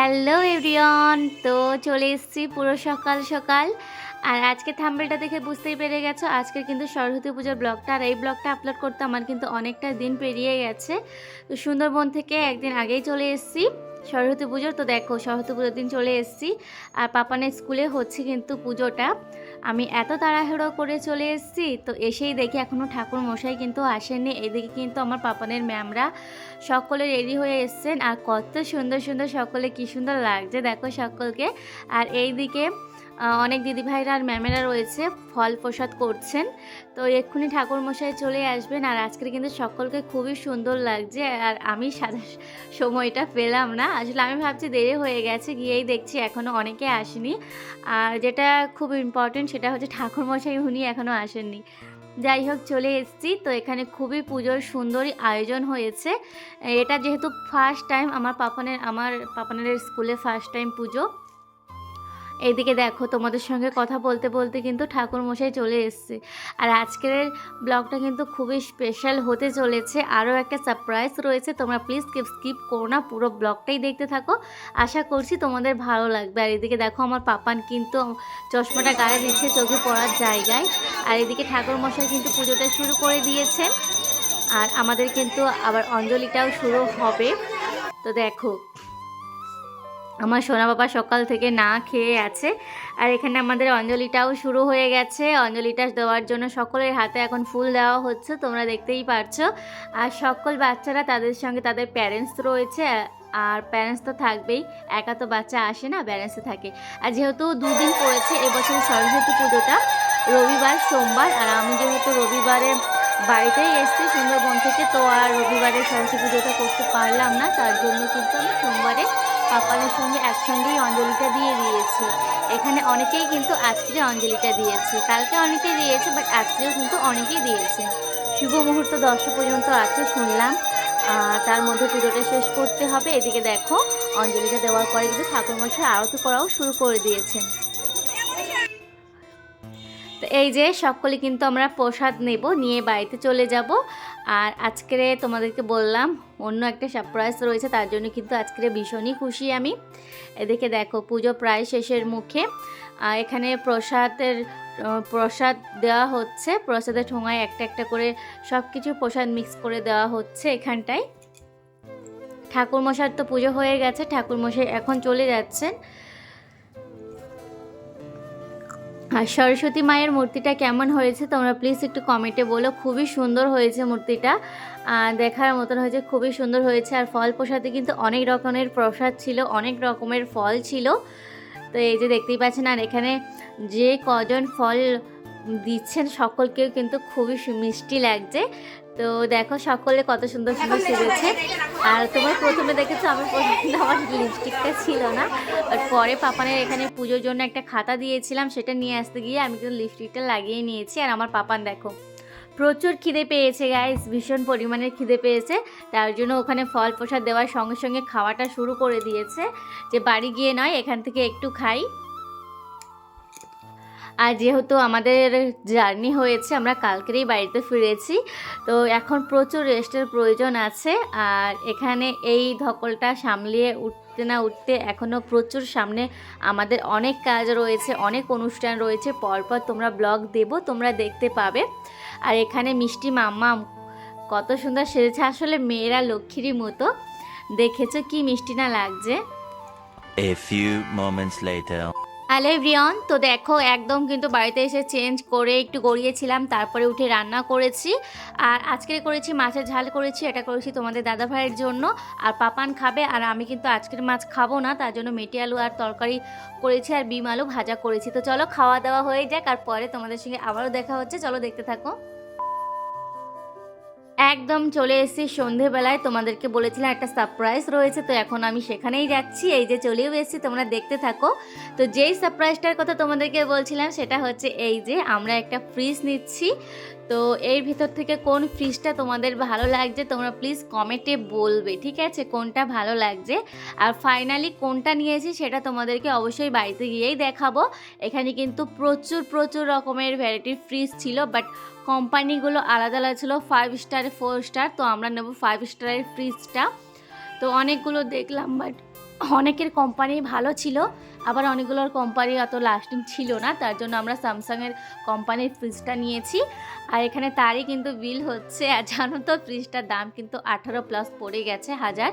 Hello everyone, তো চলে এসেছি পুরো সকাল সকাল। আর আজকে থাম্বনেলটা দেখে বুঝতেই পেরে গেছো আজকের কিন্তু সরস্বতী পূজার ব্লগটা। আর এই ব্লগটা আপলোড করতে আমার কিন্তু অনেকটা দিন পেরিয়ে গেছে। তো সুন্দরবন থেকে একদিন আগেই চলে এসেছি সরস্বতী পুজোর। তো দেখো সরস্বতী পুজোর দিন চলে এসেছি আর পাপানের স্কুলে হচ্ছে কিন্তু পুজোটা। আমি এত তাড়াহুড়ো করে চলে এসেছি, তো এসেই দেখি এখনও ঠাকুর মশাই কিন্তু আসেননি। এদিকে কিন্তু আমার পাপানের ম্যামরা সকলে রেডি হয়ে এসছেন আর কত সুন্দর সুন্দর সকলে কি সুন্দর লাগছে দেখো সকলকে। আর এইদিকে অনেক দিদিভাইরা আর ম্যামেরা রয়েছে, ফল প্রসাদ করছেন। তো এক্ষুনি ঠাকুরমশাই চলে আসবেন। আর আজকের কিন্তু সকলকে খুবই সুন্দর লাগছে। আর আমি সাদা সময়টা পেলাম না, আসলে আমি ভাবছি দেরি হয়ে গেছে, গিয়েই দেখছি এখনও অনেকে আসেনি। আর যেটা খুব ইম্পর্টেন্ট সেটা হচ্ছে ঠাকুরমশাই উনি এখনও আসেননি। যাই হোক চলে এসেছি। তো এখানে খুবই পুজোর সুন্দরই আয়োজন হয়েছে। এটা যেহেতু ফার্স্ট টাইম আমার পাপানের স্কুলে ফার্স্ট টাইম পুজো। এইদিকে দেখো তোমাদের সঙ্গে কথা বলতে বলতে কিন্তু ঠাকুরমশাই চলে এসছে। আর আজকের ব্লগটা কিন্তু খুবই স্পেশাল হতে চলেছে, আরও একটা সারপ্রাইজ রয়েছে। তোমরা প্লিজ স্কিপ করো না, পুরো ব্লগটাই দেখতে থাকো, আশা করছি তোমাদের ভালো লাগবে। আর এদিকে দেখো আমার পাপান কিন্তু চশমাটা গায়ে দিচ্ছে চোখে পড়ার জায়গায়। আর এদিকে ঠাকুরমশাই কিন্তু পুজোটা শুরু করে দিয়েছেন। আর আমাদের কিন্তু আবার অঞ্জলিটাও শুরু হবে। তো দেখো আমার সোনা বাবা সকাল থেকে না খেয়ে আছে। আর এখানে আমাদের অঞ্জলিটাও শুরু হয়ে গেছে। অঞ্জলিটা দেওয়ার জন্য সকলের হাতে এখন ফুল দেওয়া হচ্ছে, তোমরা দেখতেই পারছো। আর সকল বাচ্চারা তাদের সঙ্গে তাদের প্যারেন্টস রয়েছে। আর প্যারেন্টস তো থাকবেই, একা তো বাচ্চা আসে না, প্যারেন্টসে থাকে। আর যেহেতু দুদিন পড়েছে এবছর সরস্বতী পুজোটা, রবিবার সোমবার। আর আমি যেহেতু রবিবারে বাড়িতেই এসেছি সুন্দরবন থেকে, তো আর রবিবারে সরস্বতী পুজোটা করতে পারলাম না, তার জন্য কিন্তু আমি সোমবারে পাপানের সঙ্গে একসঙ্গেই অঞ্জলিটা দিয়ে দিয়েছি। এখানে অনেকেই কিন্তু আজকে অঞ্জলিটা দিয়েছে, কালকে অনেকেই দিয়েছে, বাট আজকেও কিন্তু অনেকেই দিয়েছে। শুভ মুহূর্ত 10টা পর্যন্ত আছে শুনলাম, তার মধ্যে পুজোটা শেষ করতে হবে। এদিকে দেখো অঞ্জলিটা দেওয়ার পরে কিন্তু ঠাকুরমশাই আরতি করাও শুরু করে দিয়েছেন। তো এই যে সকলে কিন্তু আমরা প্রসাদ নেব, নিয়ে বাড়িতে চলে যাব। আর আজকে তোমাদেরকে বললাম অন্য একটা সারপ্রাইজ রয়েছে, তার জন্য কিন্তু আজকে ভীষণই খুশি আমি। এদিকে দেখো পুজো প্রায় শেষের মুখে। এখানে প্রসাদ দেওয়া হচ্ছে, প্রসাদের ঠোঙায় একটা একটা করে সব কিছু প্রসাদ মিক্স করে দেওয়া হচ্ছে এখানটায়। ঠাকুরমশাইয়ের তো পুজো হয়ে গেছে, ঠাকুরমশাই এখন চলে যাচ্ছেন। আর সরস্বতী মায়ের মূর্তিটা কেমন হয়েছে তোমরা প্লিজ একটু কমেন্টে বলো। খুবই সুন্দর হয়েছে মূর্তিটা, দেখার মতন হয়েছে, খুবই সুন্দর হয়েছে। আর ফল প্রসাদে কিন্তু অনেক রকমের প্রসাদ ছিল, অনেক রকমের ফল ছিল। তো এই যে দেখতেই পাচ্ছেন। আর এখানে যে কজন ফল দিচ্ছেন সকলকেও কিন্তু খুবই মিষ্টি লাগছে। তো দেখো সকলে কত সুন্দর সুন্দর সেজেছে। আর তোমরা প্রথমে দেখেছো আমি প্রথমে আমার লিপস্টিকটা ছিল না, আর পরে পাপানের এখানে পুজোর জন্য একটা খাতা দিয়েছিলাম, সেটা নিয়ে আসতে গিয়ে আমি কিন্তু লিপস্টিকটা লাগিয়ে নিয়েছি। আর আমার পাপান দেখো প্রচুর খিদে পেয়েছে গাইস, ভীষণ পরিমাণের খিদে পেয়েছে, তার জন্য ওখানে ফল প্রসাদ দেওয়ার সঙ্গে সঙ্গে খাওয়াটা শুরু করে দিয়েছে, যে বাড়ি গিয়ে নয় এখান থেকে একটু খাই। আর যেহেতু আমাদের জার্নি হয়েছে, আমরা কালকেরই বাড়িতে ফিরেছি, তো এখন প্রচুর রেস্টের প্রয়োজন আছে। আর এখানে এই ধকলটা সামলিয়ে উঠতে না উঠতে এখনও প্রচুর সামনে আমাদের অনেক কাজ রয়েছে, অনেক অনুষ্ঠান রয়েছে, পরপর তোমরা ব্লগ দেব, তোমরা দেখতে পাবে। আর এখানে মিষ্টি মাম্মা কত সুন্দর সেজেছে, আসলে মেয়েরা লক্ষ্মীরই মতো, দেখেছো কি মিষ্টি না লাগছে। A few moments later. Hello everyone, তো দেখো একদম কিন্তু বাড়িতে এসে চেঞ্জ করে একটু গড়িয়েছিলাম, তারপরে উঠে রান্না করেছি। আর আজকে করেছি মাছের ঝাল করেছি, এটা করেছি তোমাদের দাদা ভাইয়ের জন্য। আর পাপান খাবে, আর আমি কিন্তু আজকের মাছ খাবো না, তার জন্য মেটে আলু আর তরকারি করেছি আর বিম আলু ভাজা করেছি। তো চলো খাওয়া দাওয়া হয়ে যাক, আর পরে তোমাদের সঙ্গে আবারও দেখা হচ্ছে, চলো দেখতে থাকো। একদম চলে এসেছি সন্ধেবেলায়, তোমাদেরকে বলেছিলাম একটা সারপ্রাইজ রয়েছে, তো এখন আমি সেখানেই যাচ্ছি। এই যে চলেও এসেছি, তোমরা দেখতে থাকো। তো যেই সারপ্রাইজটার কথা তোমাদেরকে বলছিলাম সেটা হচ্ছে এই যে আমরা একটা ফ্রিজ নিচ্ছি। তো এর ভিতর থেকে কোন ফ্রিজটা তোমাদের ভালো লাগছে তোমরা প্লিজ কমেন্টে বলবে, ঠিক আছে, কোনটা ভালো লাগছে। আর ফাইনালি কোনটা নিয়েছি সেটা তোমাদেরকে অবশ্যই বাড়িতে গিয়েই দেখাবো। এখানে কিন্তু প্রচুর প্রচুর রকমের ভ্যারাইটির ফ্রিজ ছিল, বাট কোম্পানিগুলো আলাদা আলাদা ছিল, 5 স্টার 4 স্টার, তো আমরা নেব 5 স্টারের ফ্রিজটা। তো অনেকগুলো দেখলাম, বাট অনেকের কোম্পানি ভালো ছিল, আবার অনেকগুলোর কোম্পানি অত লাস্টিং ছিল না, তার জন্য আমরা স্যামসাংয়ের কোম্পানির ফ্রিজটা নিয়েছি। আর এখানে তারই কিন্তু বিল হচ্ছে। আর জানো তো ফ্রিজটার দাম কিন্তু 18+ পড়ে গেছে, 1000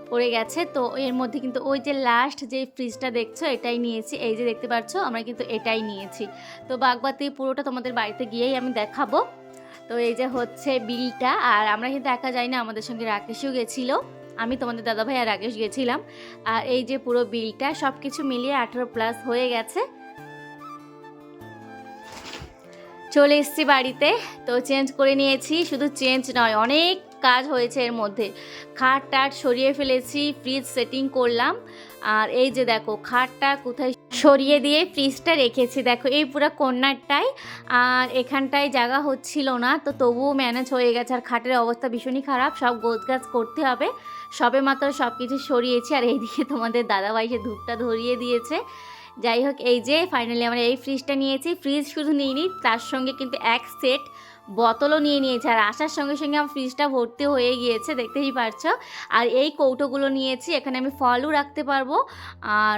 পড়ে গেছে। তো এর মধ্যে কিন্তু ওই যে লাস্ট যে ফ্রিজটা দেখছো এটাই নিয়েছি, এই যে দেখতে পাচ্ছ আমরা কিন্তু এটাই নিয়েছি। তো বাগবাতি পুরোটা তোমাদের বাড়িতে গিয়েই আমি দেখাবো। তো এই যে হচ্ছে বিলটা, আর আমরা কিন্তু একা যাই না, আমাদের সঙ্গে রাকেশও গেছিলো, আমি তোমাদের দাদাভাই আর রাকেশ গেছিলাম। আর এই যে পুরো বিলটা সব কিছু মিলিয়ে 18+ হয়ে গেছে। চলে এসেছি বাড়িতে, তো চেঞ্জ করে নিয়েছি। শুধু চেঞ্জ নয়, অনেক কাজ হয়েছে এর মধ্যে। খাট টাট সরিয়ে ফেলেছি, ফ্রিজ সেটিং করলাম। আর এই যে দেখো খাটটা কোথায় সরিয়ে দিয়ে ফ্রিজটা রেখেছি, দেখো এই পুরো কর্নারটায়। আর এখানটায় জায়গা হচ্ছিল না, তো তবুও ম্যানেজ হয়ে গেছে। আর খাটের অবস্থা ভীষণই খারাপ, সব গোছগাছ করতে হবে। সবে মাত্র সব কিছু সরিয়েছি। আর এইদিকে তোমাদের দাদাভাই সে ধূপটা ধরিয়ে দিয়েছে। যাই হোক, এই যে ফাইনালি আমরা এই ফ্রিজটা নিয়েছি। ফ্রিজ শুধু নিইনি, তার সঙ্গে কিন্তু এক সেট বোতলও নিয়ে নিয়েছে। আর আসার সঙ্গে সঙ্গে আমার ফ্রিজটা ভর্তি হয়ে গিয়েছে, দেখতেই পারছো। আর এই কৌটোগুলো নিয়েছি, এখানে আমি ফলও রাখতে পারবো। আর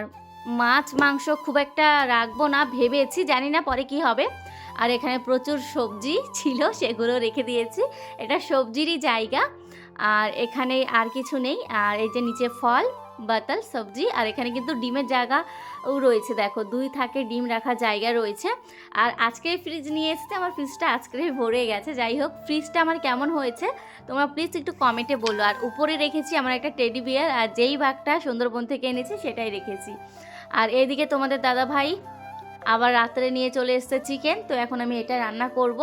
মাছ মাংস খুব একটা রাখবো না ভেবেছি, জানি না পরে কি হবে। আর এখানে প্রচুর সবজি ছিল, সেগুলো রেখে দিয়েছি। এটা সবজিরই জায়গা। আর এখানে আর কিছু নেই। আর এই যে নিচে ফল, বোতল, সবজি। আর এখানে কিন্তু ডিমের জায়গাও রয়েছে, দেখো 2 থাকে ডিম রাখার জায়গা রয়েছে। আর আজকে ফ্রিজ নিয়ে এসেছে, আমার ফ্রিজটা আজকে ভরে গেছে। যাই হোক, ফ্রিজটা আমার কেমন হয়েছে তোমরা প্লিজ একটু কমেন্টে বলো। আর উপরে রেখেছি আমার একটা টেডি বিয়ার, আর যেই বাঘটা সুন্দরবন থেকে এনেছি সেটাই রেখেছি। আর এইদিকে তোমাদের দাদা ভাই আবার রাত্রে নিয়ে চলে এসেছে চিকেন, তো এখন আমি এটা রান্না করব।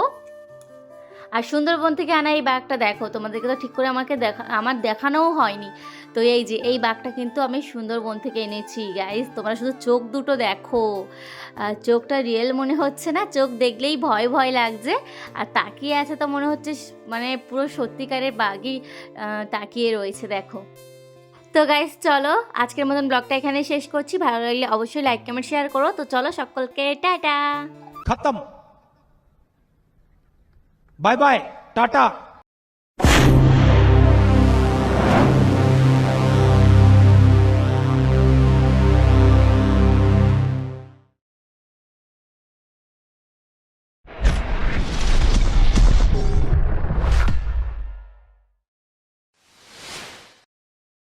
আর সুন্দরবন থেকে আনা এই বাঘটা দেখো, তোমাদেরকে তো ঠিক করে আমার দেখানোও হয়নি। তো এই যে এই বাঘটা কিন্তু আমি সুন্দরবন থেকে এনেছি গাইস, তোমরা শুধু চোখ দুটো দেখো। চোখটা রিয়েল মনে হচ্ছে না, চোখ দেখলেই ভয় ভয় লাগছে। আর তাকিয়ে আছে তো মনে হচ্ছে মানে পুরো সত্যিকারের বাঘই তাকিয়ে রয়েছে, দেখো। তো গাইস চলো আজকের মতন ব্লগটা এখানে শেষ করছি। ভালো লাগলে অবশ্যই লাইক কমেন্ট শেয়ার করো। তো চলো সকলকে টাটা। खत्म। Bye bye Tata.